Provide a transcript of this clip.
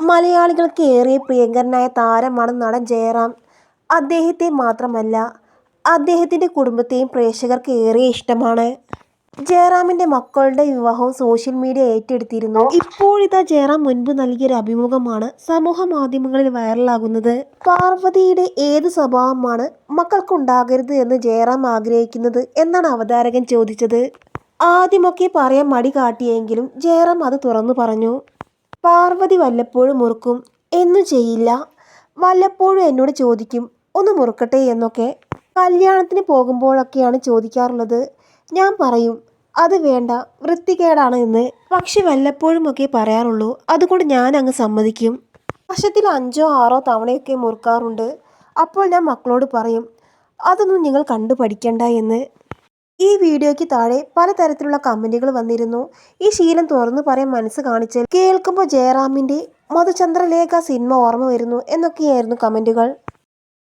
മലയാളികൾക്ക് ഏറെ പ്രിയങ്കരനായ താരമാണ് നടൻ ജയറാം. അദ്ദേഹത്തെ മാത്രമല്ല, അദ്ദേഹത്തിൻ്റെ കുടുംബത്തെയും പ്രേക്ഷകർക്ക് ഏറെ ഇഷ്ടമാണ്. ജയറാമിൻ്റെ മക്കളുടെ വിവാഹവും സോഷ്യൽ മീഡിയ ഏറ്റെടുത്തിരുന്നു. ഇപ്പോഴിതാ ജയറാം മുൻപ് നൽകിയൊരു അഭിമുഖമാണ് സമൂഹ മാധ്യമങ്ങളിൽ വൈറലാകുന്നത്. പാർവതിയുടെ ഏത് സ്വഭാവമാണ് മക്കൾക്കുണ്ടാകരുത് എന്ന് ജയറാം ആഗ്രഹിക്കുന്നത് എന്നാണ് അവതാരകൻ ചോദിച്ചത്. ആദ്യമൊക്കെ പറയാൻ മടി കാട്ടിയെങ്കിലും ജയറാം അത് തുറന്നു പറഞ്ഞു. പാർവതി വല്ലപ്പോഴും മുറുക്കും, എന്നും ചെയ്യില്ല. വല്ലപ്പോഴും എന്നോട് ചോദിക്കും ഒന്ന് മുറുക്കട്ടെ എന്നൊക്കെ. കല്യാണത്തിന് പോകുമ്പോഴൊക്കെയാണ് ചോദിക്കാറുള്ളത്. ഞാൻ പറയും അത് വേണ്ട, വൃത്തികേടാണ് എന്ന്. പക്ഷെ വല്ലപ്പോഴും ഒക്കെ പറയാറുള്ളൂ, അതുകൊണ്ട് ഞാൻ അങ്ങ് സമ്മതിക്കും. വർഷത്തിൽ 5 or 6 തവണയൊക്കെ മുറുക്കാറുണ്ട്. അപ്പോൾ ഞാൻ മക്കളോട് പറയും അതൊന്നും നിങ്ങൾ കണ്ടു പഠിക്കണ്ട എന്ന്. ഈ വീഡിയോയ്ക്ക് താഴെ പലതരത്തിലുള്ള കമന്റുകൾ വന്നിരുന്നു. ഈ ശീലം തുറന്നു പറയാൻ മനസ്സ് കാണിച്ചാൽ കേൾക്കുമ്പോൾ ജയറാമിൻ്റെ മധുചന്ദ്രലേഖ സിനിമ ഓർമ്മ വരുന്നു എന്നൊക്കെയായിരുന്നു കമന്റുകൾ.